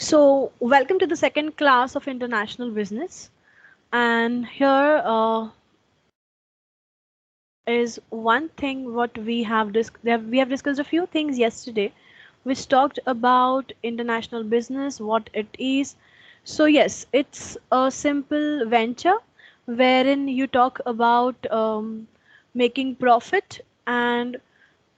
So, welcome to the second class of international business. And here is one thing what we have discussed a few things yesterday, which talked about international business, what it is. So yes, it's a simple venture wherein you talk about making profit and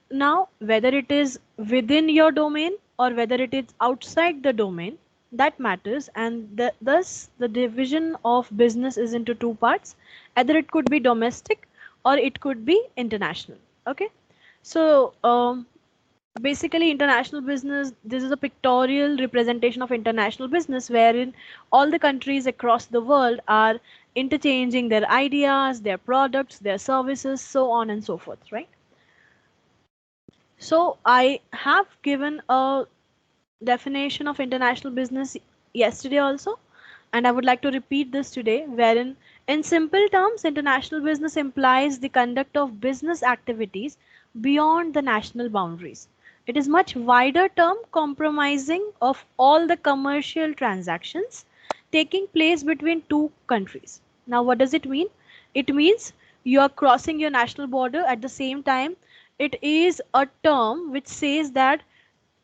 now, whether it is within your domain or whether it is outside the domain, that matters. And thus, the division of business is into two parts. Either it could be domestic or it could be international. Okay. So, basically, international business, this is a pictorial representation of international business wherein all the countries across the world are interchanging their ideas, their products, their services, so on and so forth, right? So I have given a definition of international business yesterday also, and I would like to repeat this today, wherein in simple terms, international business implies the conduct of business activities beyond the national boundaries. It is much wider term comprising of all the commercial transactions taking place between two countries. Now, what does it mean? It means you are crossing your national border at the same time. It is a term which says that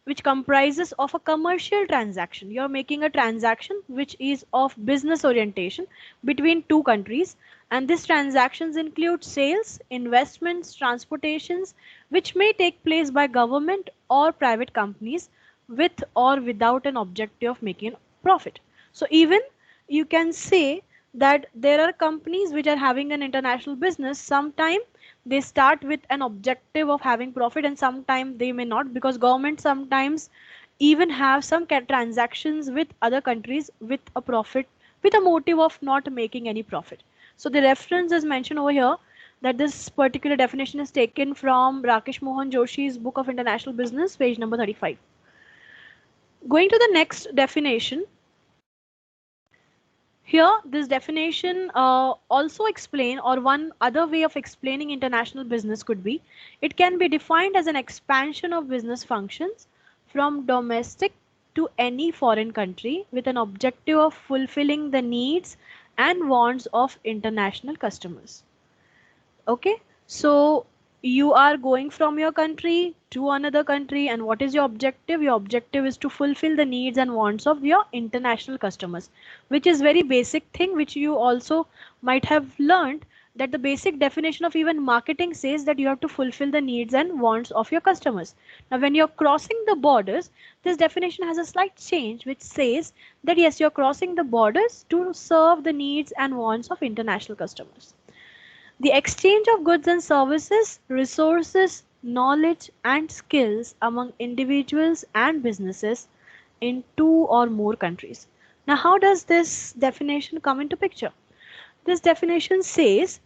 which comprises of a commercial transaction. You're making a transaction which is of business orientation between two countries, and these transactions include sales, investments, transportations, which may take place by government or private companies with or without an objective of making a profit. So even you can say that there are companies which are having an international business. Sometime they start with an objective of having profit and sometime they may not, because government sometimes even have some transactions with other countries with a profit, with a motive of not making any profit. So the reference is mentioned over here, that this particular definition is taken from Rakesh Mohan Joshi's book of international business, page number 35. Going to the next definition. Here, this definition also explain, or one other way of explaining international business could be, it can be defined as an expansion of business functions from domestic to any foreign country with an objective of fulfilling the needs and wants of international customers. Okay, so you are going from your country to another country, and what is your objective? Your objective is to fulfill the needs and wants of your international customers, which is very basic thing which you also might have learned, that the basic definition of even marketing says that you have to fulfill the needs and wants of your customers. Now when you're crossing the borders, this definition has a slight change which says that yes, you're crossing the borders to serve the needs and wants of international customers. The exchange of goods and services, resources, knowledge, and skills among individuals and businesses in two or more countries. Now, how does this definition come into picture? This definition says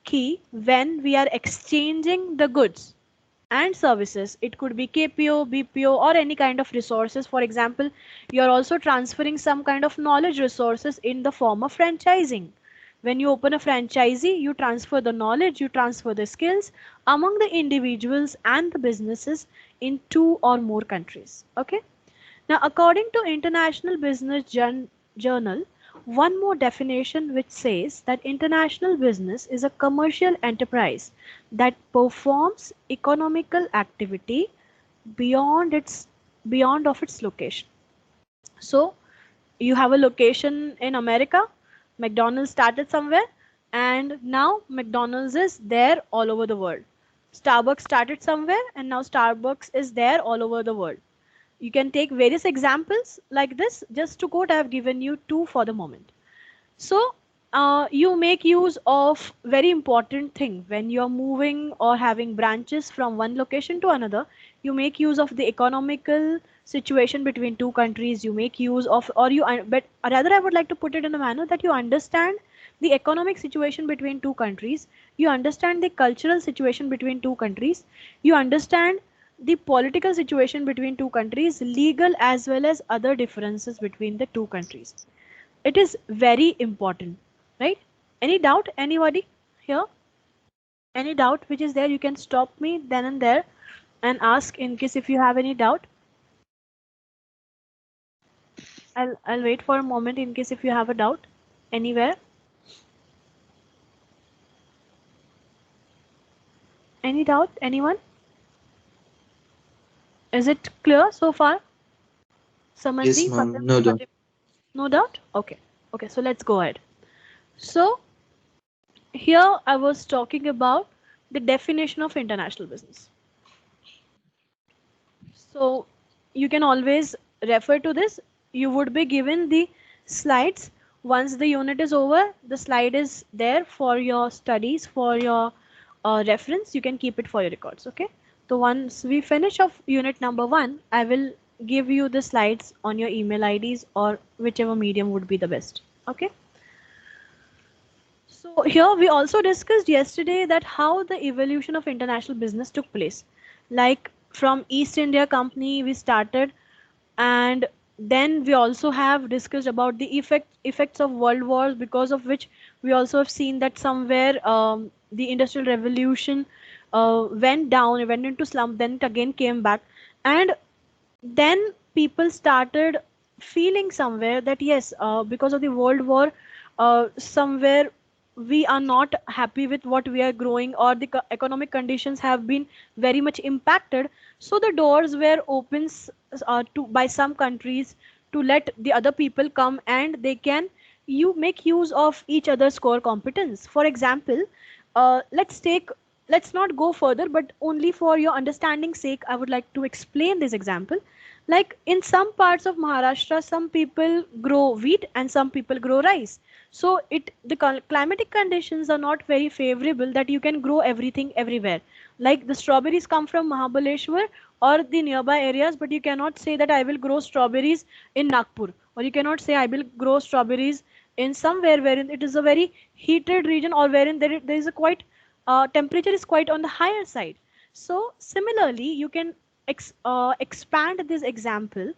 कि when we are exchanging the goods and services, it could be KPO, BPO, or any kind of resources. For example, you are also transferring some kind of knowledge resources in the form of franchising. When you open a franchisee, you transfer the knowledge, you transfer the skills among the individuals and the businesses in two or more countries. Okay. Now, according to International Business Journal, one more definition which says that international business is a commercial enterprise that performs economical activity beyond of its location. So you have a location in America, McDonald's started somewhere, and now McDonald's is there all over the world. Starbucks started somewhere, and now Starbucks is there all over the world. You can take various examples like this. Just to quote, I have given you two for the moment. So you make use of very important thing when you're moving or having branches from one location to another. You make use of the economical situation between two countries. You make use of, or you, but rather I would like to put it in a manner that you understand the economic situation between two countries. You understand the cultural situation between two countries. You understand the political situation between two countries, legal as well as other differences between the two countries. It is very important, right? Any doubt, anybody here? Any doubt which is there, you can stop me then and there and ask in case if you have any doubt. I'll wait for a moment in case if you have a doubt anywhere. Any doubt? Anyone? Is it clear so far? Yes, Samadhi, ma'am. Fatim, No doubt. Fatim? No doubt? Okay. Okay, so let's go ahead. So here I was talking about the definition of international business. So you can always refer to this. You would be given the slides. Once the unit is over, the slide is there for your studies, for your reference. You can keep it for your records. Okay. So once we finish off unit number 1, I will give you the slides on your email IDs or whichever medium would be the best. Okay. So here we also discussed yesterday that how the evolution of international business took place. Like from East India Company we started, and then we also have discussed about the effects of world wars, because of which we also have seen that somewhere the industrial revolution went down, it went into slump, then it again came back. And then people started feeling somewhere that yes, because of the world war, somewhere we are not happy with what we are growing, or the economic conditions have been very much impacted. So the doors were opens to by some countries to let the other people come, and they can you make use of each other's core competence. For example, let's not go further, but only for your understanding sake I would like to explain this example. Like in some parts of Maharashtra, some people grow wheat and some people grow rice. So the climatic conditions are not very favorable that you can grow everything everywhere. Like the strawberries come from Mahabaleshwar or the nearby areas, but you cannot say that I will grow strawberries in Nagpur, or you cannot say I will grow strawberries in somewhere wherein it is a very heated region, or wherein there is a quite temperature is quite on the higher side. So similarly, you can expand this example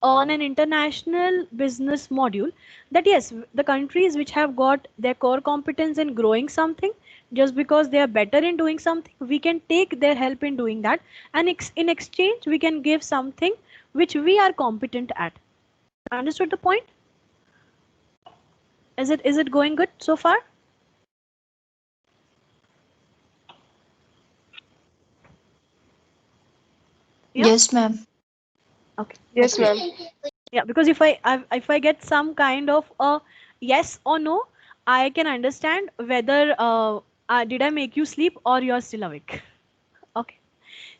on an international business module, that yes, the countries which have got their core competence in growing something, just because they are better in doing something, we can take their help in doing that, and in exchange we can give something which we are competent at. Understood the point? Is it going good so far? Yeah. Yes, ma'am. Okay, that's Yes, great. ma'am. Yeah, because if I get some kind of a yes or no, I can understand whether did I make you sleep or you're still awake. Okay.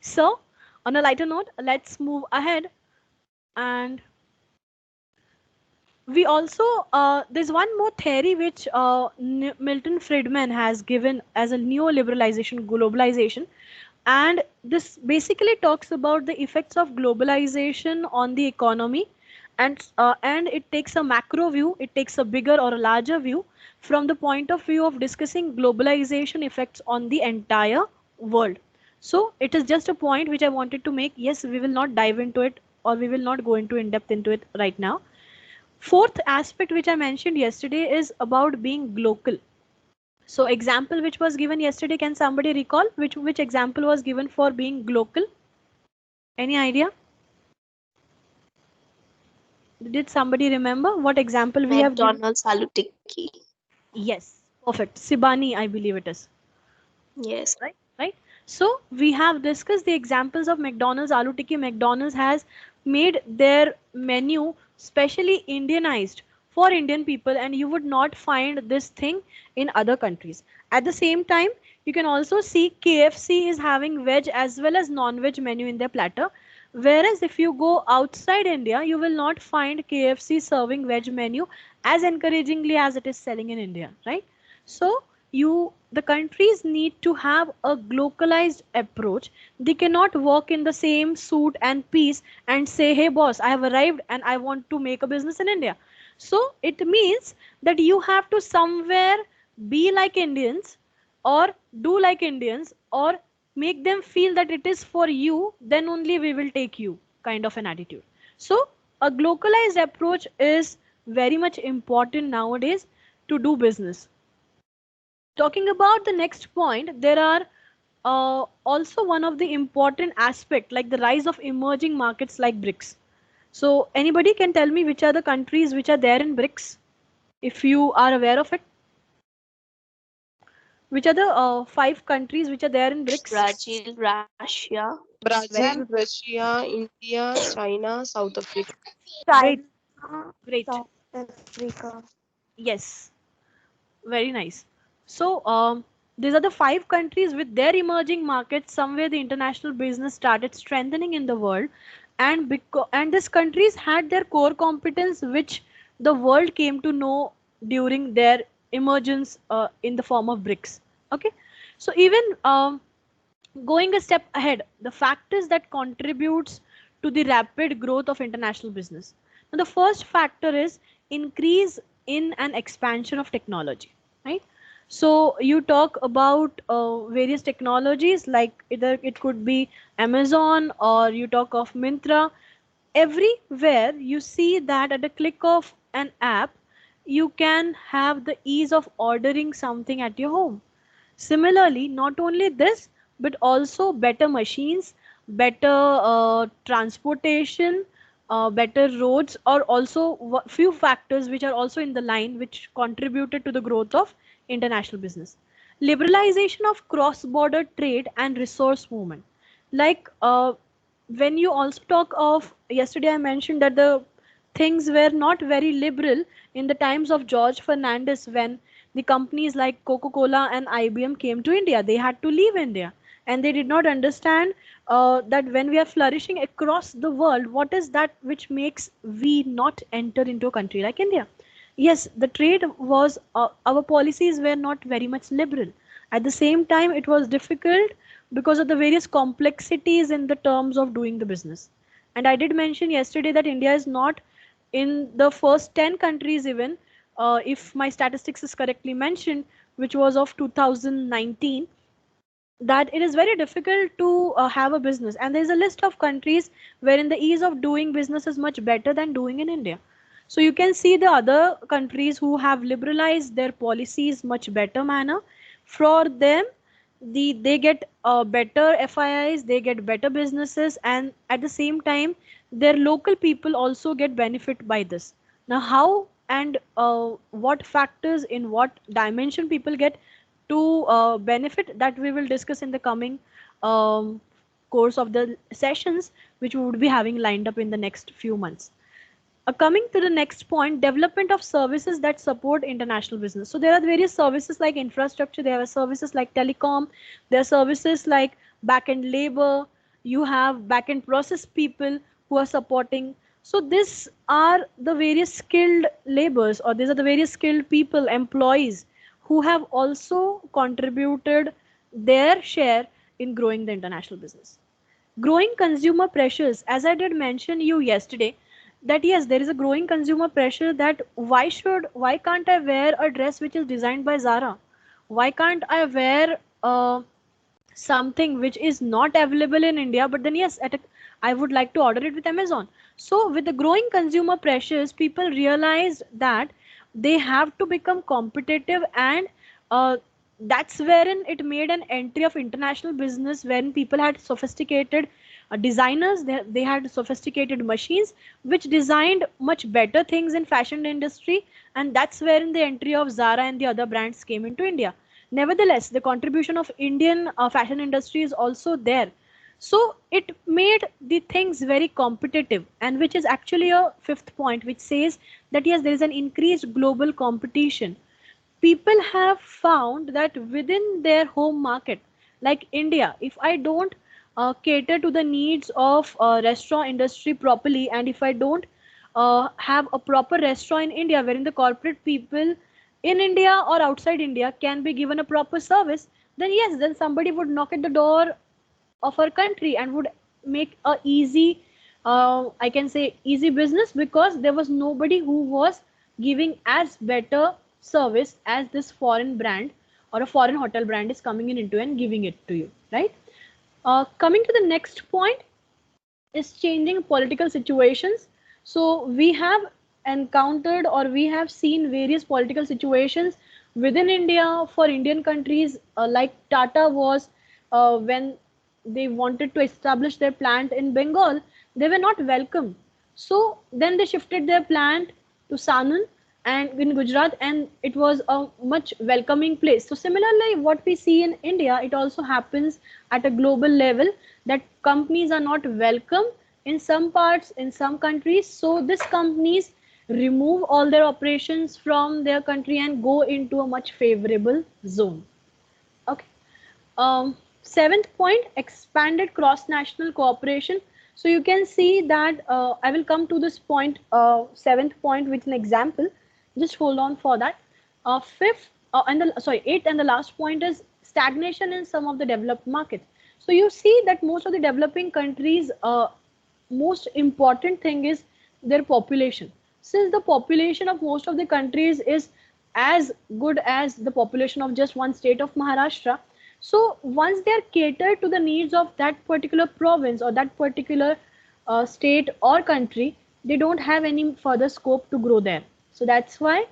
So on a lighter note, let's move ahead. And we also there's one more theory which Milton Friedman has given as a neoliberalization globalization, and this basically talks about the effects of globalization on the economy. And it takes a macro view, it takes a bigger or a larger view from the point of view of discussing globalization effects on the entire world. So it is just a point which I wanted to make. Yes, we will not dive into it, or we will not go into in depth into it right now. Fourth aspect which I mentioned yesterday is about being local. So example which was given yesterday, can somebody recall which example was given for being local? Any idea? Did somebody remember what example we have given? McDonald's aloo tikki. Yes, perfect. Sibani, I believe it is. Yes. Right? Right? So we have discussed the examples of McDonald's aloo tikki. McDonald's has made their menu specially Indianized for Indian people, and you would not find this thing in other countries. At the same time, you can also see KFC is having veg as well as non-veg menu in their platter. Whereas if you go outside India, you will not find KFC serving veg menu as encouragingly as it is selling in India, right? So the countries need to have a localized approach. They cannot walk in the same suit and piece and say, hey boss, I have arrived and I want to make a business in India. So it means that you have to somewhere be like Indians, or do like Indians, or make them feel that it is for you, then only we will take you, kind of an attitude. So a localized approach is very much important nowadays to do business. Talking about the next point, there are also one of the important aspect, like the rise of emerging markets like BRICS. So anybody can tell me which are the countries which are there in BRICS, if you are aware of it. Which are the five countries which are there in BRICS? Brazil, Russia, Brazil, Very Russia, India, China, South Africa. great, China, great. South Africa. Yes, very nice. So these are the five countries with their emerging markets. Somewhere the international business started strengthening in the world, and these countries had their core competence, which the world came to know during their emergence in the form of BRICS. Okay, so even going a step ahead, the factors that contributes to the rapid growth of international business. Now, the first factor is increase in an expansion of technology, right? So you talk about various technologies like either it could be Amazon or you talk of Mintra. Everywhere you see that at a click of an app, you can have the ease of ordering something at your home. Similarly, not only this, but also better machines, better transportation, better roads are also few factors which are also in the line which contributed to the growth of international business. Liberalization of cross-border trade and resource movement. Like when you also talk of yesterday, I mentioned that the things were not very liberal in the times of George Fernandez when the companies like Coca-Cola and IBM came to India. They had to leave India and they did not understand that when we are flourishing across the world, what is that which makes we not enter into a country like India? Yes, the trade was, our policies were not very much liberal. At the same time, it was difficult because of the various complexities in the terms of doing the business. And I did mention yesterday that India is not in the first 10 countries even, if my statistics is correctly mentioned, which was of 2019, that it is very difficult to have a business. And there's a list of countries wherein the ease of doing business is much better than doing in India. So you can see the other countries who have liberalized their policies much better manner. For them, they get better FIIs, they get better businesses, and at the same time, their local people also get benefit by this. Now, how and what factors in what dimension people get to benefit, that we will discuss in the coming um, course of the sessions, which we would be having lined up in the next few months. Coming to the next point, development of services that support international business. So there are various services like infrastructure, there are services like telecom, there are services like back-end labor, you have back-end process people who are supporting. So these are the various skilled labors, or these are the various skilled people, employees, who have also contributed their share in growing the international business. Growing consumer pressures, as I did mention you yesterday, that yes, there is a growing consumer pressure that why can't I wear a dress which is designed by Zara? Why can't I wear something which is not available in India, but then yes, I would like to order it with Amazon. So with the growing consumer pressures, people realized that they have to become competitive, and uh, that's wherein it made an entry of international business when people had sophisticated designers, they had sophisticated machines which designed much better things in fashion industry, and that's wherein the entry of Zara and the other brands came into India. Nevertheless, the contribution of Indian fashion industry is also there. So it made the things very competitive, and which is actually a fifth point, which says that yes, there is an increased global competition. People have found that within their home market, like India, if I don't cater to the needs of restaurant industry properly, and if I don't have a proper restaurant in India wherein the corporate people in India or outside India can be given a proper service, then yes, then somebody would knock at the door of our country and would make a easy, I can say easy business, because there was nobody who was giving as better service as this foreign brand or a foreign hotel brand is coming in into and giving it to you, right? Coming to the next point is changing political situations. So we have encountered, or we have seen various political situations within India for Indian countries, like Tata was, when they wanted to establish their plant in Bengal, they were not welcome. So then they shifted their plant to Sanand and in Gujarat, and it was a much welcoming place. So similarly, what we see in India, it also happens at a global level that companies are not welcome in some parts, in some countries. So these companies remove all their operations from their country and go into a much favorable zone. Okay. Seventh point, expanded cross-national cooperation. So you can see that I will come to this point, seventh point with an example. Just hold on for that. Fifth, and the sorry, eighth and the last point is stagnation in some of the developed markets. So you see that most of the developing countries, most important thing is their population. Since the population of most of the countries is as good as the population of just one state of Maharashtra, so once they are catered to the needs of that particular province or that particular state or country, they don't have any further scope to grow there. So that's why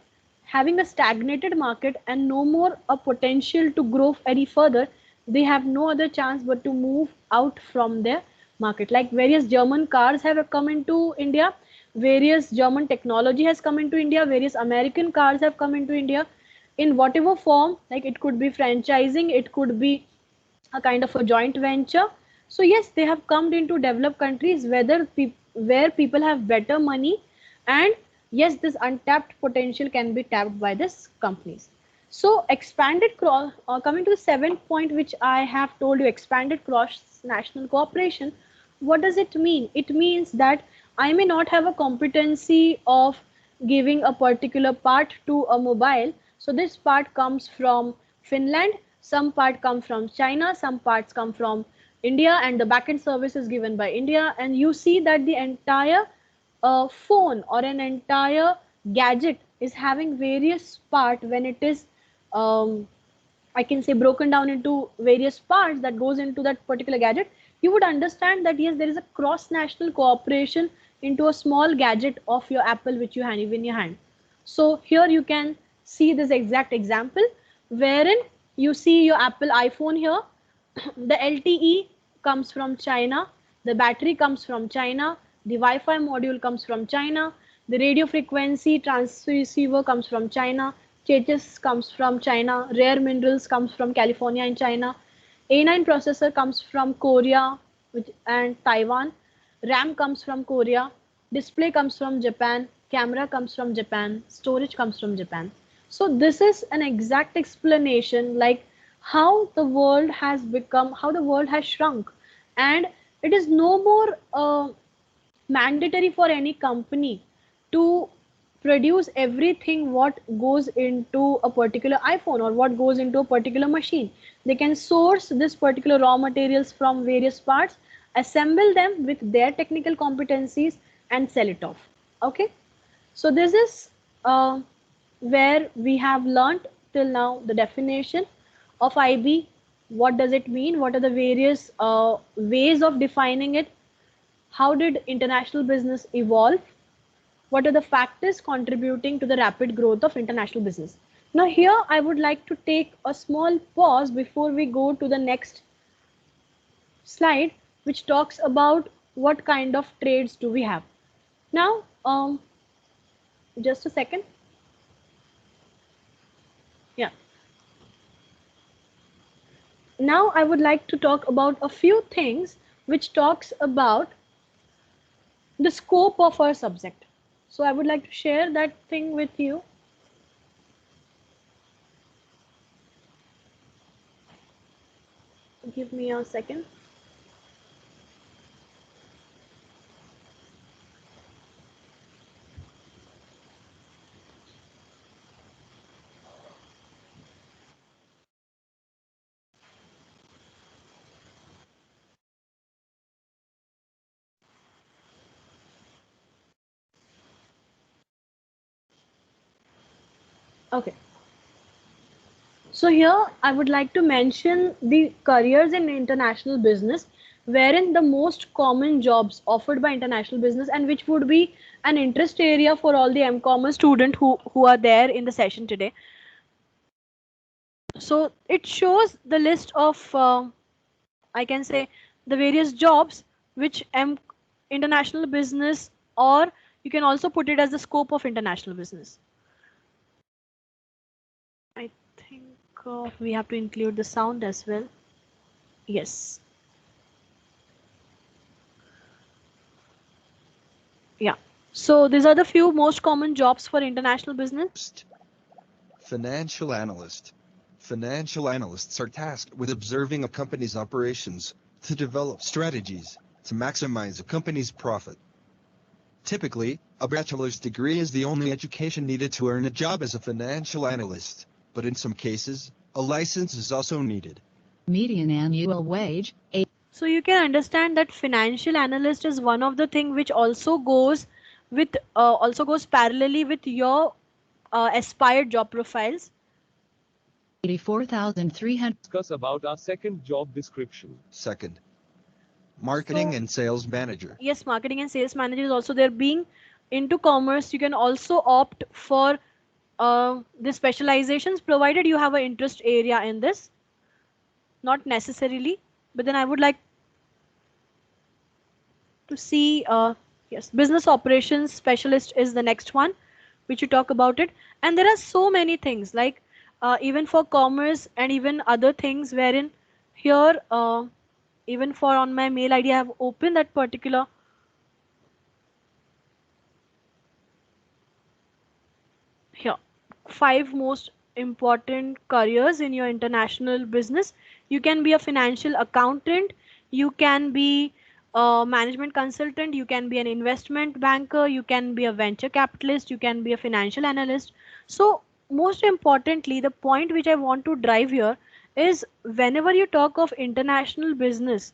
having a stagnated market and no more a potential to grow any further, they have no other chance but to move out from their market. Like various German cars have come into India, various German technology has come into India, various American cars have come into India in whatever form, like it could be franchising, it could be a kind of a joint venture. So yes, they have come into developed countries where people have better money, and yes, this untapped potential can be tapped by these companies. So expanded cross, coming to the seventh point, which I have told you, expanded cross national cooperation. What does it mean? It means that I may not have a competency of giving a particular part to a mobile. So this part comes from Finland, some part come from China, some parts come from India, and the backend service is given by India. And you see that the entire phone or an entire gadget is having various part when it is I can say broken down into various parts that goes into that particular gadget, you would understand that yes, there is a cross-national cooperation into a small gadget of your Apple which you have in your hand. So here you can see this exact example wherein you see your Apple iPhone here. The LTE comes from China, the battery comes from China, the Wi-Fi module comes from China, the radio frequency transceiver comes from China, Cheches comes from China, rare minerals comes from California and China, A9 processor comes from Korea and Taiwan, RAM comes from Korea, display comes from Japan, camera comes from Japan, storage comes from Japan. So this is an exact explanation like how the world has become, how the world has shrunk, and it is no more mandatory for any company to produce everything what goes into a particular iPhone or what goes into a particular machine. They can source this particular raw materials from various parts, assemble them with their technical competencies and sell it off. Okay, so this is where we have learnt till now the definition of IB. What does it mean? What are the various ways of defining it? How did international business evolve? What are the factors contributing to the rapid growth of international business? Now here I would like to take a small pause before we go to the next slide, which talks about what kind of trades do we have. Now, just a second. Yeah. Now I would like to talk about a few things which talks about the scope of our subject. So I would like to share that thing with you. Give me a second. Okay. So here I would like to mention the careers in international business, wherein the most common jobs offered by international business and which would be an interest area for all the ECommerce students who are there in the session today. So it shows the list of I can say the various jobs which international business or you can also put it as the scope of international business. I think we have to include the sound as well. Yes. Yeah. So these are the few most common jobs for international business. Financial analyst. Financial analysts are tasked with observing a company's operations to develop strategies to maximize a company's profit. Typically, a bachelor's degree is the only education needed to earn a job as a financial analyst, but in some cases, a license is also needed. Median annual wage, So you can understand that financial analyst is one of the thing which also goes parallelly with your aspired job profiles. 84,300. Discuss about our second job description. Second, marketing So and sales manager. yes, marketing and sales manager is also there. Being into commerce, you can also opt for the specializations provided you have an interest area in this. Not necessarily, but then I would like to see yes, business operations specialist is the next one which you talk about it. And there are so many things like even for commerce and even other things wherein here even for on my mail id I have opened that particular here 5 most important careers in your international business. You can be a financial accountant, you can be a management consultant, you can be an investment banker, you can be a venture capitalist, you can be a financial analyst. So most importantly, the point which I want to drive here is whenever you talk of international business,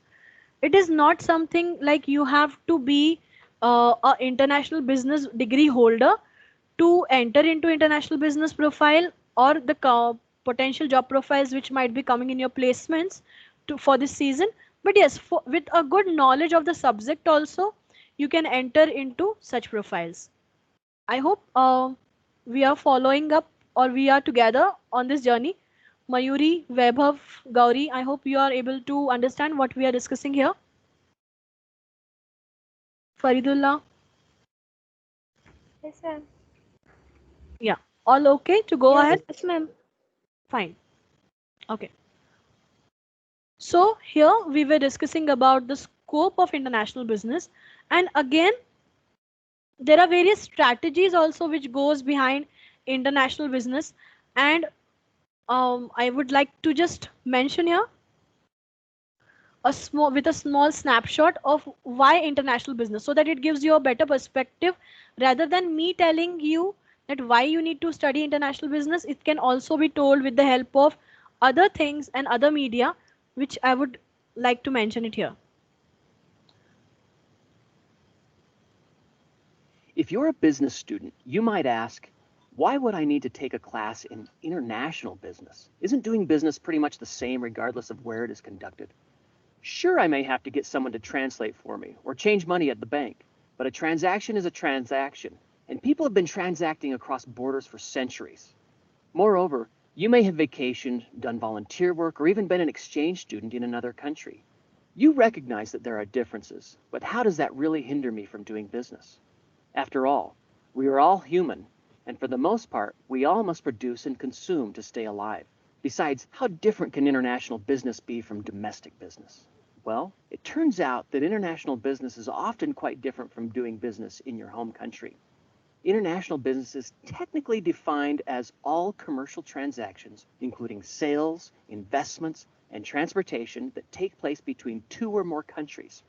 it is not something like you have to be a international business degree holder to enter into international business profile or the potential job profiles which might be coming in your placements for this season. But yes, with a good knowledge of the subject also, you can enter into such profiles. I hope we are following up or we are together on this journey. Mayuri, Vaibhav, Gauri, I hope you are able to understand what we are discussing here. Faridullah, Yes, ma'am. yeah, all okay to go ahead? Yes, ma'am. Fine. Okay. So here we were discussing about the scope of international business, and again there are various strategies also which goes behind international business, and I would like to just mention here a small snapshot of why international business so that it gives you a better perspective rather than me telling you that why you need to study international business. It can also be told with the help of other things and other media which I would like to mention it here. If you're a business student, you might ask, why would I need to take a class in international business? Isn't doing business pretty much the same regardless of where it is conducted? Sure, I may have to get someone to translate for me or change money at the bank, but a transaction is a transaction, and people have been transacting across borders for centuries. Moreover, you may have vacationed, done volunteer work, or even been an exchange student in another country. You recognize that there are differences, but how does that really hinder me from doing business? After all, we are all human, and for the most part, we all must produce and consume to stay alive. Besides, how different can international business be from domestic business? Well, it turns out that international business is often quite different from doing business in your home country. International business is technically defined as all commercial transactions, including sales, investments, and transportation that take place between two or more countries.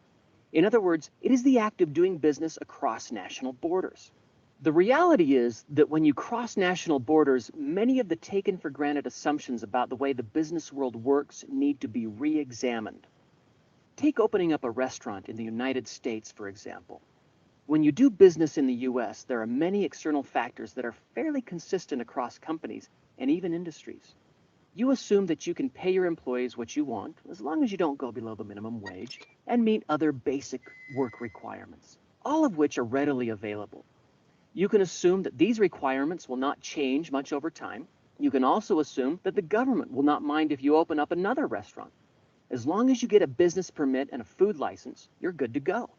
In other words, it is the act of doing business across national borders. The reality is that when you cross national borders, many of the taken for granted assumptions about the way the business world works need to be re-examined. Take opening up a restaurant in the United States, for example. When you do business in the US, there are many external factors that are fairly consistent across companies and even industries. You assume that you can pay your employees what you want, as long as you don't go below the minimum wage, and meet other basic work requirements, all of which are readily available. You can assume that these requirements will not change much over time. You can also assume that the government will not mind if you open up another restaurant. As long as you get a business permit and a food license, you're good to go.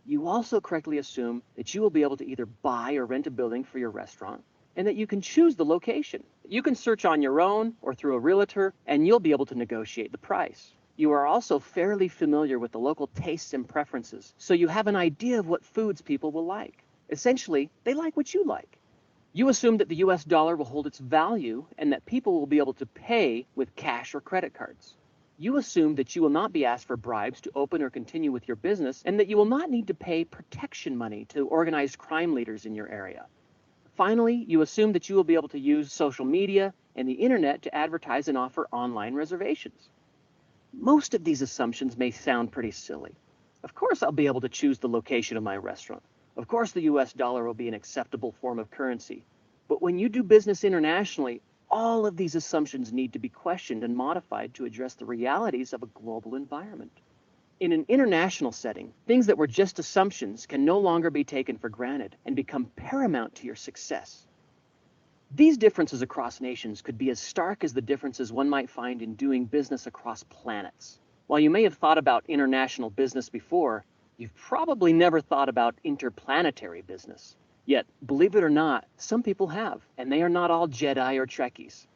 You also correctly assume that you will be able to either buy or rent a building for your restaurant, and that you can choose the location. You can search on your own or through a realtor, and you'll be able to negotiate the price. You are also fairly familiar with the local tastes and preferences, so you have an idea of what foods people will like. Essentially, they like what you like. You assume that the US dollar will hold its value and that people will be able to pay with cash or credit cards. You assume that you will not be asked for bribes to open or continue with your business, and that you will not need to pay protection money to organized crime leaders in your area. Finally, you assume that you will be able to use social media and the internet to advertise and offer online reservations. Most of these assumptions may sound pretty silly. Of course, I'll be able to choose the location of my restaurant. Of course, the US dollar will be an acceptable form of currency. But when you do business internationally, all of these assumptions need to be questioned and modified to address the realities of a global environment. In an international setting, things that were just assumptions can no longer be taken for granted and become paramount to your success. These differences across nations could be as stark as the differences one might find in doing business across planets. While you may have thought about international business before, you've probably never thought about interplanetary business. Yet, believe it or not, some people have, and they are not all Jedi or Trekkies.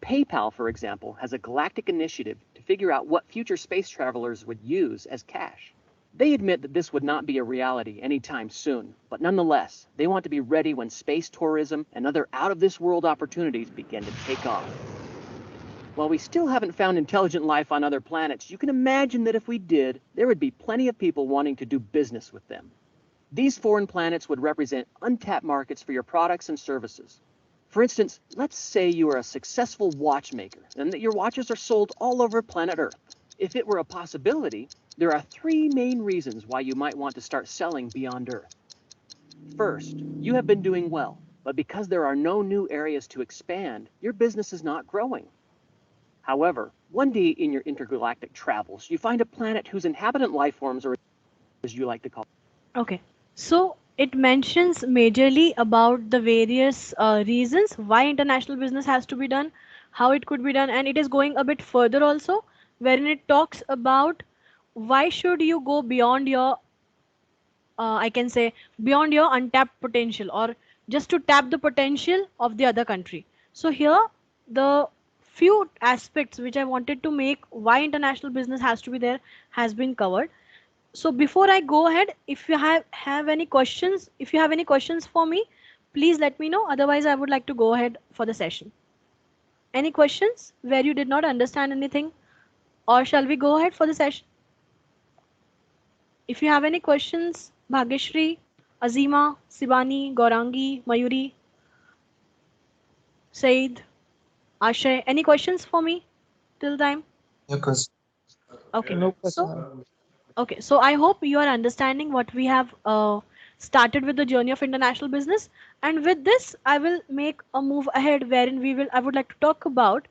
PayPal, for example, has a galactic initiative to figure out what future space travelers would use as cash. They admit that this would not be a reality anytime soon, but nonetheless, they want to be ready when space tourism and other out-of-this-world opportunities begin to take off. While we still haven't found intelligent life on other planets, you can imagine that if we did, there would be plenty of people wanting to do business with them. These foreign planets would represent untapped markets for your products and services. For instance, let's say you are a successful watchmaker and that your watches are sold all over planet Earth. If it were a possibility, there are 3 main reasons why you might want to start selling beyond Earth. First, you have been doing well, but because there are no new areas to expand, your business is not growing. However, one day in your intergalactic travels, you find a planet whose inhabitant life forms are, as you like to call them. Okay. So it mentions majorly about the various reasons why international business has to be done, how it could be done, and it is going a bit further also, wherein it talks about why should you go beyond your, I can say, beyond your untapped potential, or just to tap the potential of the other country. So here, the few aspects which I wanted to make why international business has to be there has been covered. So before I go ahead, if you have any questions, if you have any questions for me, please let me know. Otherwise, I would like to go ahead for the session. Any questions where you did not understand anything, or shall we go ahead for the session? If you have any questions, Bhagyashri, Azima, Sibani, Gaurangi, Mayuri, Said, Ashay, any questions for me till time? Okay. No So question. okay, so I hope you are understanding what we have started with the journey of international business. And with this, I will make a move ahead wherein I would like to talk about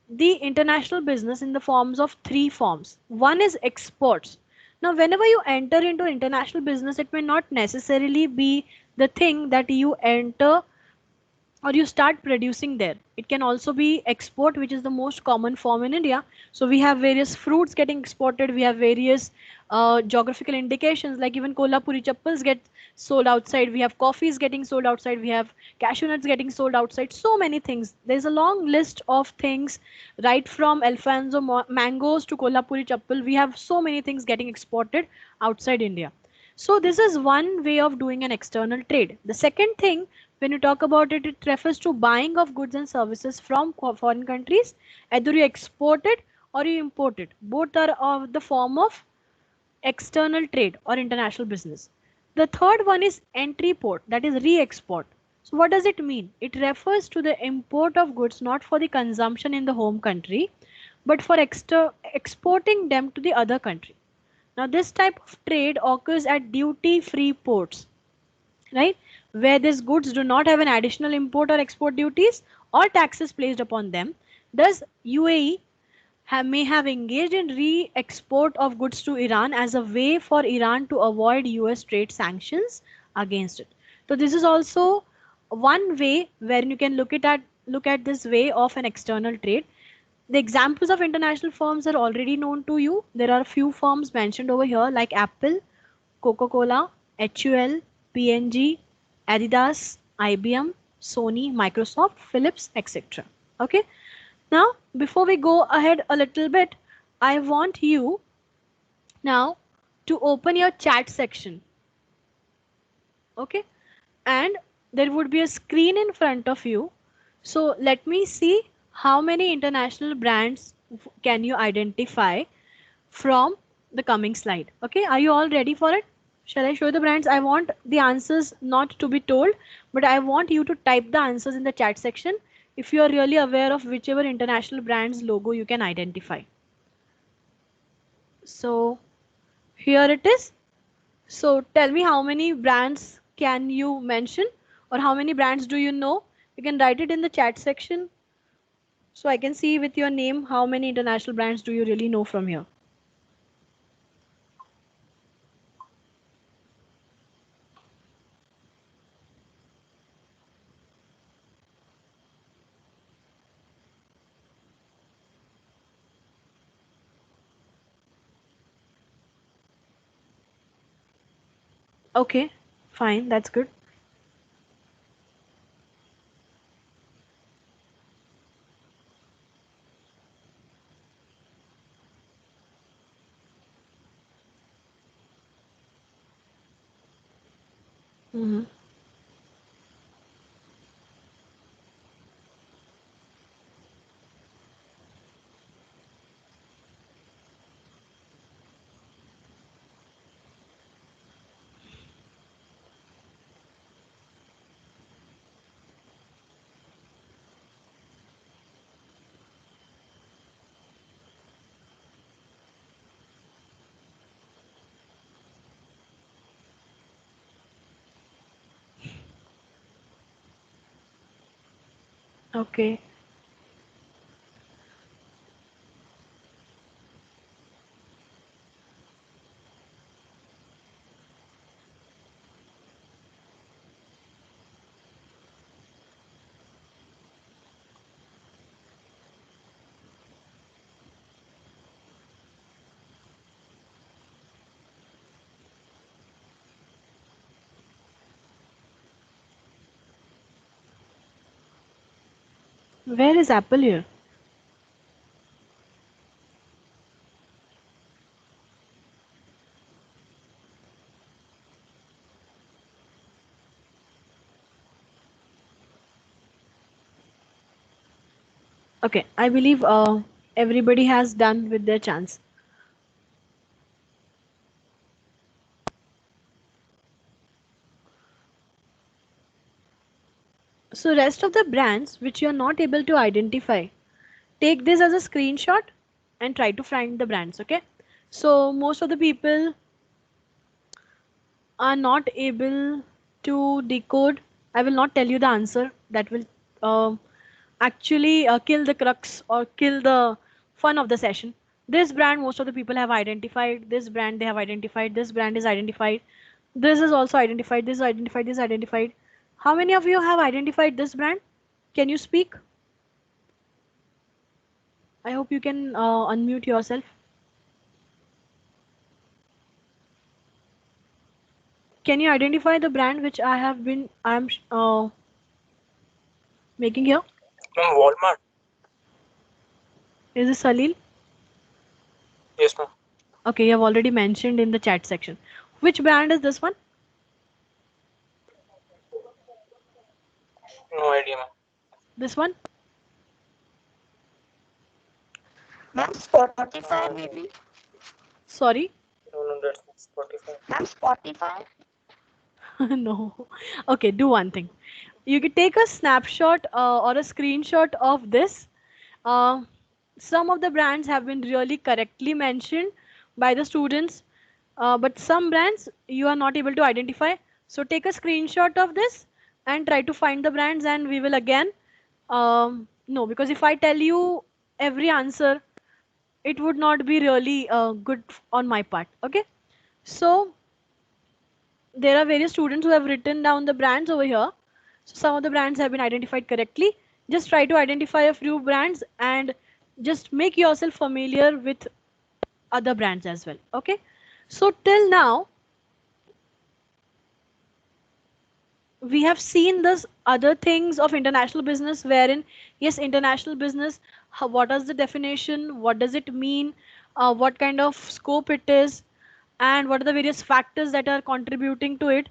the international business in the forms of 3 forms. One is exports. Now, whenever you enter into international business, it may not necessarily be the thing that you enter or you start producing there. It can also be export, which is the most common form in India. So we have various fruits getting exported. We have various geographical indications, like even Kolhapuri chappals get sold outside. We have coffees getting sold outside. We have cashew nuts getting sold outside. So many things. There's a long list of things, right from Alfonso mangoes to Kolhapuri chappal. We have so many things getting exported outside India. So this is one way of doing an external trade. The second thing, when you talk about it, it refers to buying of goods and services from foreign countries. Either you export it or you import it. Both are of the form of external trade or international business. The third one is entry port, that is re-export. So what does it mean? It refers to the import of goods not for the consumption in the home country, but for exporting them to the other country. Now this type of trade occurs at duty-free ports, right, where these goods do not have an additional import or export duties or taxes placed upon them. Thus, UAE may have engaged in re-export of goods to Iran as a way for Iran to avoid US trade sanctions against it. So this is also one way where you can look at this way of an external trade. The examples of international firms are already known to you. There are a few firms mentioned over here like Apple, Coca-Cola, HUL, P&G, Adidas, IBM, Sony, Microsoft, Philips, etc. Okay. Now, before we go ahead a little bit, I want you now to open your chat section. Okay. And there would be a screen in front of you. So let me see how many international brands can you identify from the coming slide. Okay, are you all ready for it? Shall I show you the brands? I want the answers not to be told, but I want you to type the answers in the chat section if you are really aware of whichever international brand's logo you can identify. So here it is. So tell me how many brands can you mention, or how many brands do you know? You can write it in the chat section so I can see with your name how many international brands do you really know from here. Okay, fine, that's good. Mhm. Okay. Where is Apple here? Okay, I believe everybody has done with their chance. So rest of the brands which you are not able to identify, take this as a screenshot and try to find the brands. Okay. So most of the people are not able to decode. I will not tell you the answer. That will actually kill the crux or kill the fun of the session. This brand most of the people have identified. This brand they have identified. This brand is identified. This is also identified. This is identified. This is identified. How many of you have identified this brand? Can you speak? I hope you can unmute yourself. Can you identify the brand which I'm making here? Ma'am, Walmart. Is this Salil? Yes, ma'am. Okay, you have already mentioned in the chat section. Which brand is this one? No idea, ma'am. This one? Ma'am, Spotify maybe. Sorry? No, that's Spotify. Ma'am, Spotify. No. Okay, do one thing. You can take a snapshot or a screenshot of this. Uh, some of the brands have been really correctly mentioned by the students, but some brands you are not able to identify. So take a screenshot of this and try to find the brands, and we will again no, because if I tell you every answer, it would not be really good on my part. Okay, so there are various students who have written down the brands over here. So some of the brands have been identified correctly. Just try to identify a few brands and just make yourself familiar with other brands as well. Okay, so till now we have seen this other things of international business wherein yes, international business, what is the definition, what does it mean, what kind of scope it is, and what are the various factors that are contributing to it.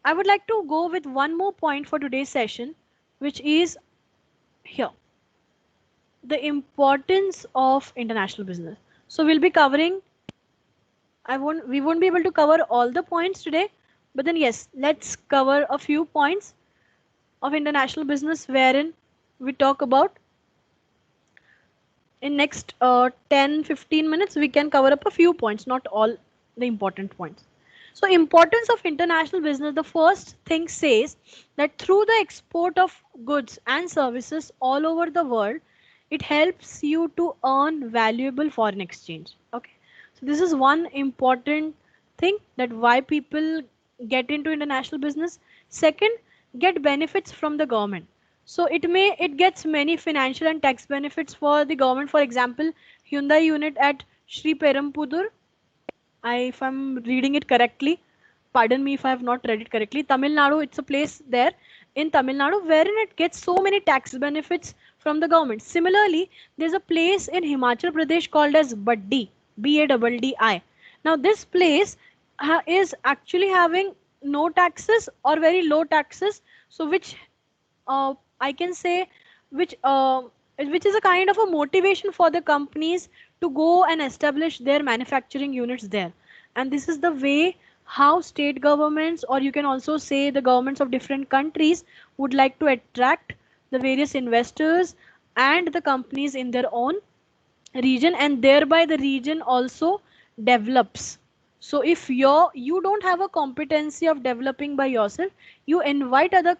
I would like to go with one more point for today's session, which is here, the importance of international business. So we'll be covering, we won't be able to cover all the points today, but then yes, let's cover a few points of international business wherein we talk about in next 10-15 minutes we can cover up a few points, not all the important points. So importance of international business, the first thing says that through the export of goods and services all over the world, it helps you to earn valuable foreign exchange. Okay, so this is one important thing that why people get into international business. Second, get benefits from the government. So it gets many financial and tax benefits for the government. For example, Hyundai unit at Sri Perumpudur, if I'm reading it correctly, pardon me if I have not read it correctly, Tamil Nadu, it's a place there in Tamil Nadu wherein it gets so many tax benefits from the government. Similarly, there's a place in Himachal Pradesh called as Baddi, Baddi. Now this place is actually having no taxes or very low taxes, so which I can say which is a kind of a motivation for the companies to go and establish their manufacturing units there. And this is the way how state governments, or you can also say the governments of different countries, would like to attract the various investors and the companies in their own region, and thereby the region also develops. So if you don't have a competency of developing by yourself, you invite other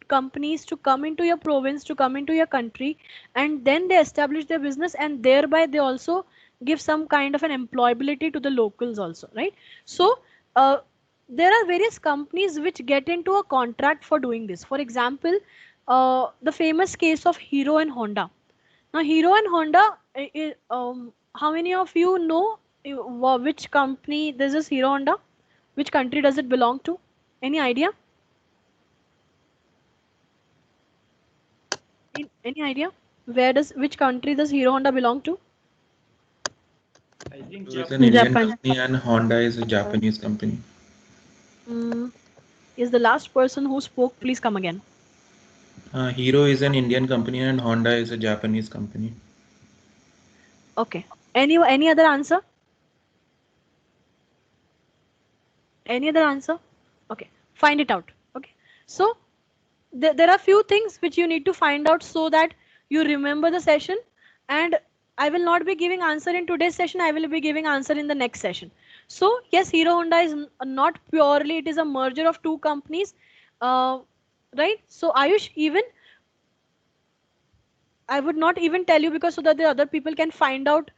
companies to come into your province, to come into your country, and then they establish their business, and thereby they also give some kind of an employability to the locals also, right? So uh, there are various companies which get into a contract for doing this. For example, the famous case of Hero and Honda. Now, Hero and Honda, how many of you know which company this is Hero Honda? Which country does it belong to? Any idea? Any idea? Which country does Hero Honda belong to? I think Hero is an Indian Japan. company and Honda is a Japanese company. Mm, is the last person who spoke, please come again. Hero is an Indian company and Honda is a Japanese company. Okay. Any other answer? Any other answer? Okay. Find it out. Okay. So there are few things which you need to find out so that you remember the session, and I will not be giving answer in today's session, I will be giving answer in the next session. So yes, Hero Honda is not purely, it is a merger of two companies, uh, right? So Ayush, even I would not even tell you, because so that the other people can find out,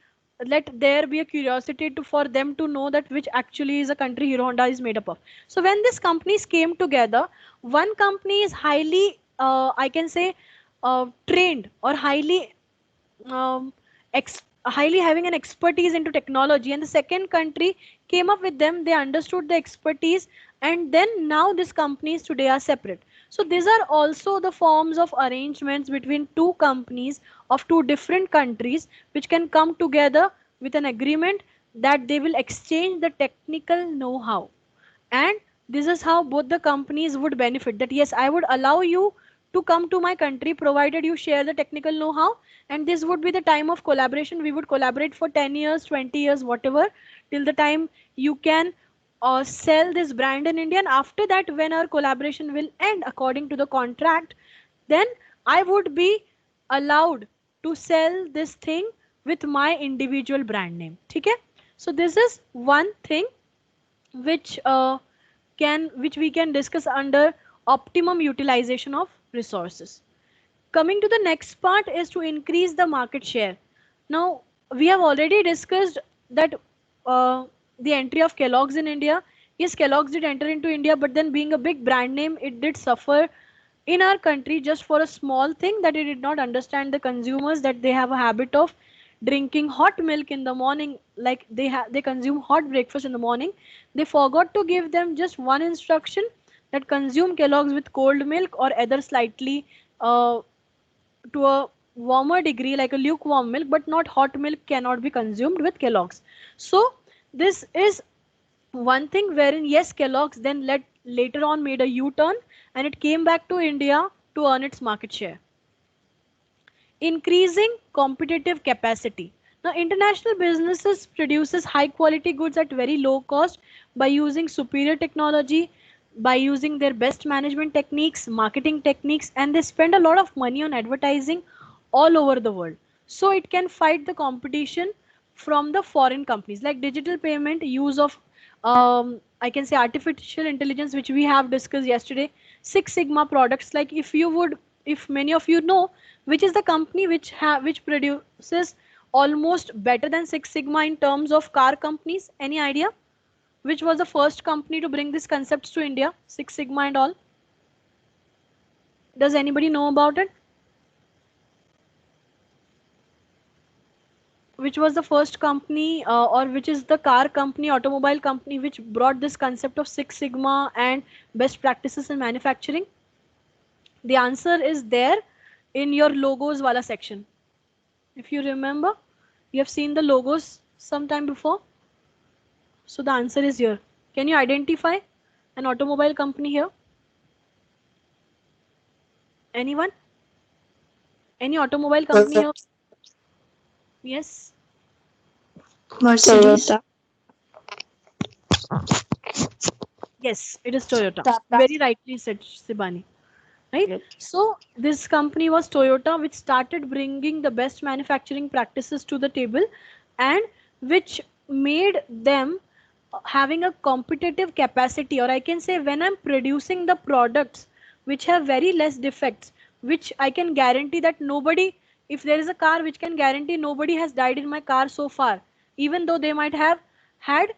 let there be a curiosity to for them to know that which actually is a country Hero Honda is made up of. So when these companies came together, one company is highly, I can say, trained or highly um, highly having an expertise into technology, and the second country came up with them, they understood the expertise, and then now these companies today are separate. So these are also the forms of arrangements between two companies of two different countries which can come together with an agreement that they will exchange the technical know-how, and this is how both the companies would benefit, that yes, I would allow you to come to my country provided you share the technical know-how, and this would be the time of collaboration. We would collaborate for 10 years, 20 years, whatever, till the time you can sell this brand in India. And after that, when our collaboration will end according to the contract, then I would be allowed to sell this thing with my individual brand name. Okay, so this is one thing which which we can discuss under optimum utilization of resources. Coming to the next part is to increase the market share. Now we have already discussed that the entry of Kellogg's in India. Yes, Kellogg's did enter into India, but then being a big brand name, it did suffer in our country just for a small thing, that it did not understand the consumers, that they have a habit of drinking hot milk in the morning, like they consume hot breakfast in the morning. They forgot to give them just one instruction, that consume Kellogg's with cold milk or either slightly uh, to a warmer degree like a lukewarm milk, but not hot milk cannot be consumed with Kellogg's. So this is one thing wherein yes, Kellogg's then later on made a U-turn and it came back to India to earn its market share. Increasing competitive capacity. Now, international businesses produces high quality goods at very low cost by using superior technology, by using their best management techniques, marketing techniques, and they spend a lot of money on advertising all over the world. So it can fight the competition from the foreign companies like digital payment, use of I can say artificial intelligence, which we have discussed yesterday, Six Sigma products. Like if many of you know, which is the company which produces almost better than Six Sigma in terms of car companies? Any idea? Which was the first company to bring these concepts to India? Six Sigma and all. Does anybody know about it? Which was the first company or which is the car company, automobile company, which brought this concept of Six Sigma and best practices in manufacturing? The answer is there in your logos wala section. If you remember, you have seen the logos sometime before. So the answer is here. Can you identify an automobile company here? Anyone? Any automobile company here? Yes. Mercedes. Yes, it is Toyota. Tata. Very rightly said, Sibani. Right? Yes. So this company was Toyota, which started bringing the best manufacturing practices to the table and which made them having a competitive capacity, or I can say when I'm producing the products which have very less defects, which I can guarantee that nobody, if there is a car which can guarantee nobody has died in my car so far, even though they might have had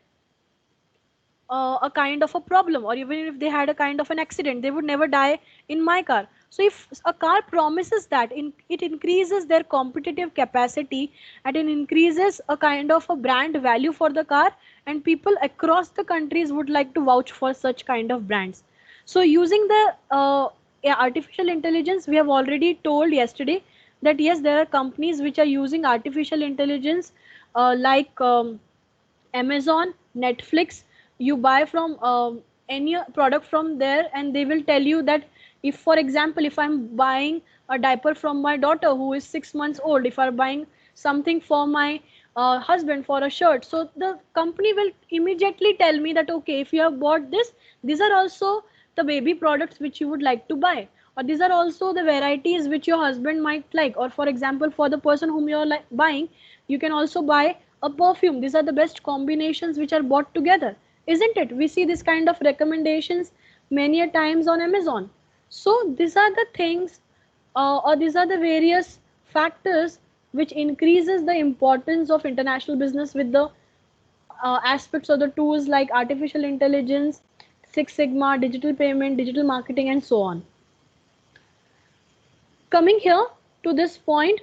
a kind of a problem, or even if they had a kind of an accident, they would never die in my car. So if a car promises that, it increases their competitive capacity and it increases a kind of a brand value for the car, and people across the countries would like to vouch for such kind of brands. So using the yeah, artificial intelligence, we have already told yesterday that yes, there are companies which are using artificial intelligence like Amazon, Netflix. You buy from any product from there and they will tell you that, if for example, if I'm buying a diaper from my daughter who is 6 months old, if I'm buying something for my husband for a shirt, so the company will immediately tell me that okay, if you have bought this, these are also the baby products which you would like to buy, or these are also the varieties which your husband might like, or for example, for the person whom you're buying, you can also buy a perfume. These are the best combinations which are bought together, isn't it? We see this kind of recommendations many a times on Amazon. So these are the things or these are the various factors which increases the importance of international business with the aspects of the tools like artificial intelligence, Six Sigma, digital payment, digital marketing, and so on. Coming here to this point,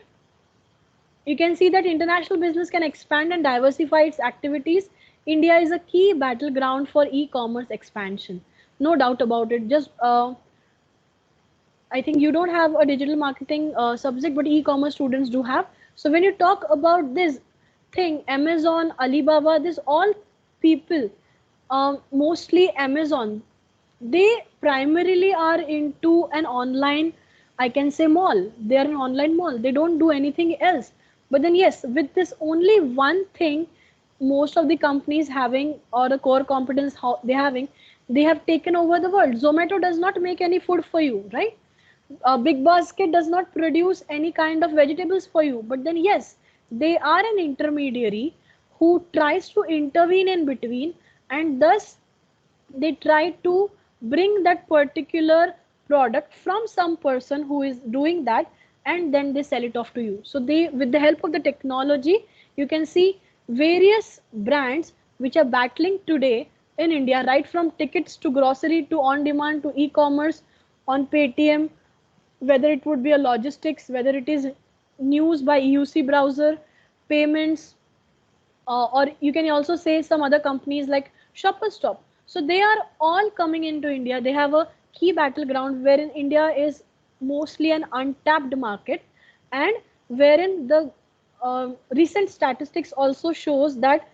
you can see that international business can expand and diversify its activities. India is a key battleground for e-commerce expansion. No doubt about it. Just I think you don't have a digital marketing subject, but e-commerce students do have. So when you talk about this thing, Amazon, Alibaba, this all people, mostly Amazon, they primarily are into an online, I can say mall. They are an online mall. They don't do anything else. But then yes, with this only one thing, most of the companies having, or the core competence how they having, they have taken over the world. Zomato does not make any food for you, right? Big Basket does not produce any kind of vegetables for you, but then yes, they are an intermediary who tries to intervene in between, and thus they try to bring that particular product from some person who is doing that, and then they sell it off to you. So they, with the help of the technology, you can see various brands which are battling today in India, right from tickets to grocery to on demand to e-commerce on Paytm, whether it would be a logistics, whether it is news by EUC browser, payments, or you can also say some other companies like Shopper Stop. So they are all coming into India. They have a key battleground wherein India is mostly an untapped market, and wherein the recent statistics also shows that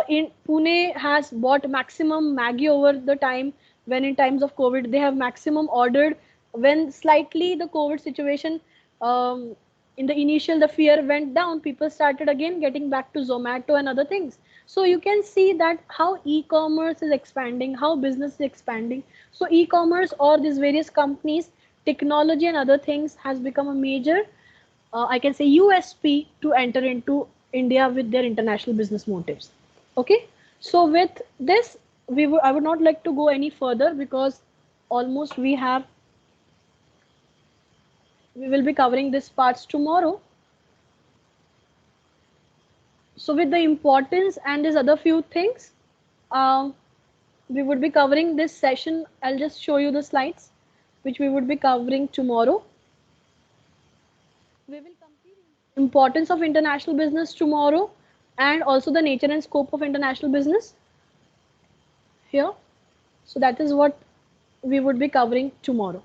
in Pune has bought maximum Maggie over the time, when in times of COVID they have maximum ordered. When slightly the COVID situation, um, in the initial the fear went down, people started again getting back to Zomato and other things. So you can see that how e-commerce is expanding, how business is expanding. So e-commerce or these various companies, technology and other things has become a major, I can say, USP to enter into India with their international business motives. Okay, so with this, I would not like to go any further because almost we will be covering this parts tomorrow. So with the importance and these other few things, um, we would be covering this session. I'll just show you the slides which we would be covering tomorrow. We will complete importance of international business tomorrow, and also the nature and scope of international business here. So that is what we would be covering tomorrow.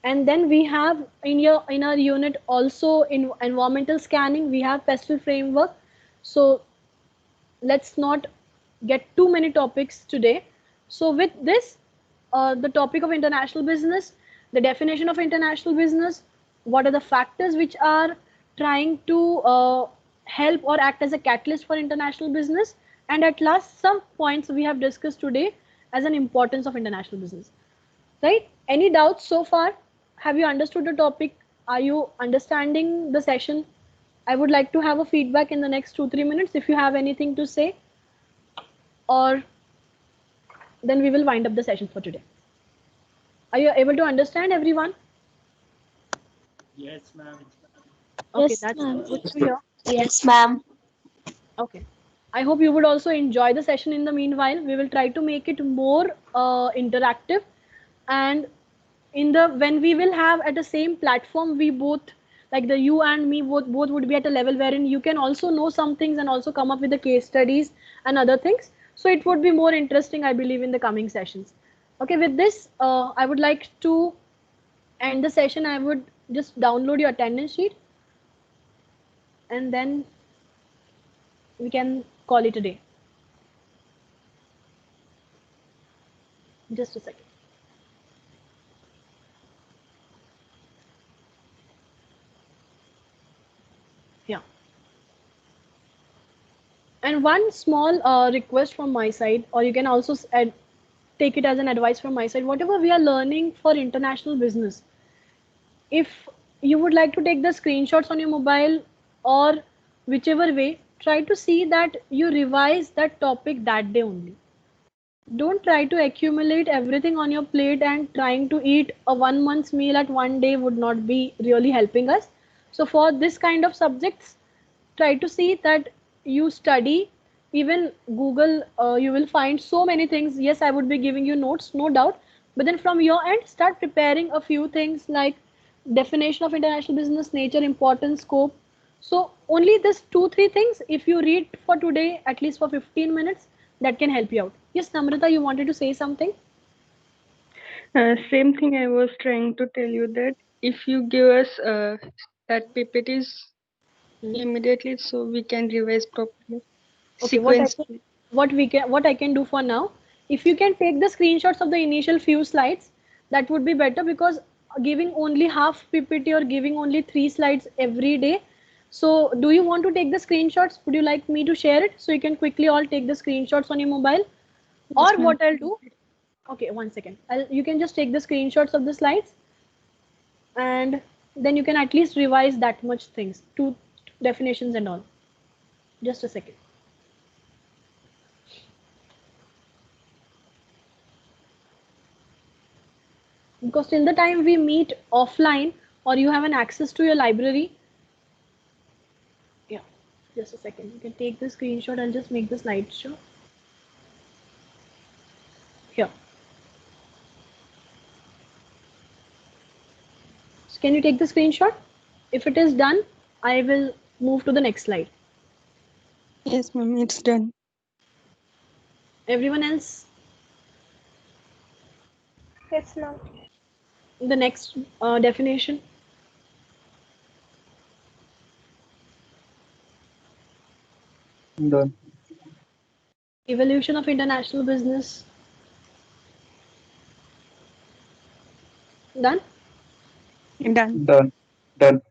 And then we have in our unit also in environmental scanning, we have pestle framework. So let's not get too many topics today. So with this, the topic of international business, the definition of international business, what are the factors which are trying to help or act as a catalyst for international business, and at last some points we have discussed today as an importance of international business. Right? Any doubts so far? Have you understood the topic? Are you understanding the session? I would like to have a feedback in the next 2-3 minutes if you have anything to say, or then we will wind up the session for today. Are you able to understand, everyone? Yes, ma'am. Okay, Yes, that's ma'am. good to hear. Yes, ma'am. Okay. I hope you would also enjoy the session in the meanwhile. We will try to make it more interactive, and in the when we will have at the same platform, we both, like the you and me, both would be at a level wherein you can also know some things and also come up with the case studies and other things. So it would be more interesting, I believe, in the coming sessions. Okay, with this, I would like to end the session. I would just download your attendance sheet, and then we can call it a day. Just a second. Yeah. And one small request from my side, or you can also take it as an advice from my side. Whatever we are learning for international business, if you would like to take the screenshots on your mobile or whichever way, try to see that you revise that topic that day only. Don't try to accumulate everything on your plate, and trying to eat a 1 month's meal at one day would not be really helping us. So for this kind of subjects, try to see that you study. Even Google, you will find so many things. Yes, I would be giving you notes, no doubt, but then from your end, start preparing a few things like definition of international business, nature, importance, scope. So only this 2-3 things, if you read for today at least for 15 minutes, that can help you out. Yes, Namrata, you wanted to say something? Same thing I was trying to tell you, that if you give us that PPTs immediately, so we can revise properly, Okay, sequentially. what I can do for now, if you can take the screenshots of the initial few slides, that would be better, because giving only half PPT or giving only 3 slides every day. So do you want to take the screenshots? Would you like me to share it so you can quickly all take the screenshots on your mobile? Yes, Or ma'am. what I'll do, okay, 1 second. You can just take the screenshots of the slides, and then you can at least revise that much things, two definitions and all. Just a second. Because till the time we meet offline or you have an access to your library, yeah, just a second. You can take the screenshot. I'll just make the slideshow. Here. So can you take the screenshot? If it is done, I will move to the next slide. Yes, ma'am, it's done. Everyone else Yes, ma'am. The next definition, Done. evolution of international business. Done. Done. Done. Done.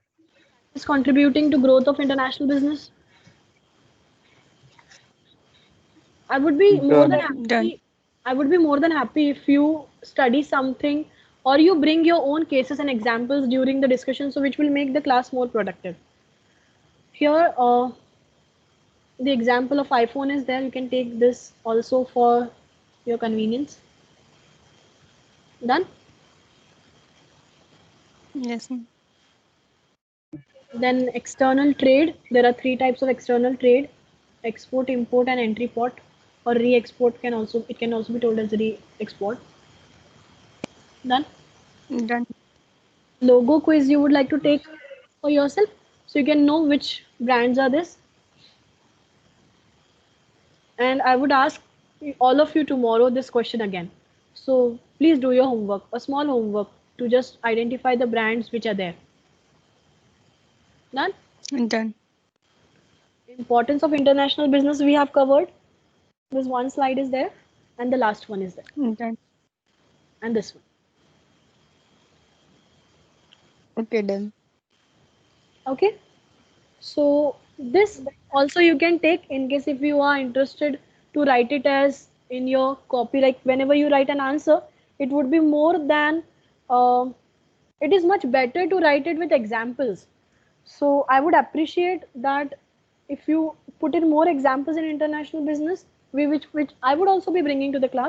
Is contributing to growth of international business. I would be more than Done. Done. happy. I would be more than happy if you study something or you bring your own cases and examples during the discussion, so which will make the class more productive. Here, the example of iPhone is there. You can take this also for your convenience. Done. Yes, ma'am. Then external trade. There are three types of external trade: export, import, and entry port, or re-export can also, it can also be told as re-export. Done. Done. Logo quiz you would like to take for yourself, so you can know which brands are this. And I would ask all of you tomorrow this question again. So please do your homework, a small homework, to just identify the brands which are there. Done. Done. Importance of international business we have covered. This one slide is there, and the last one is there, Done. and this one. Okay, done. Okay. So this also you can take in case if you are interested to write it as in your copy. Like whenever you write an answer, it would be more than. Uh, it is much better to write it with examples. So I would appreciate that if you put in more examples in international business, which I would also be bringing to the class.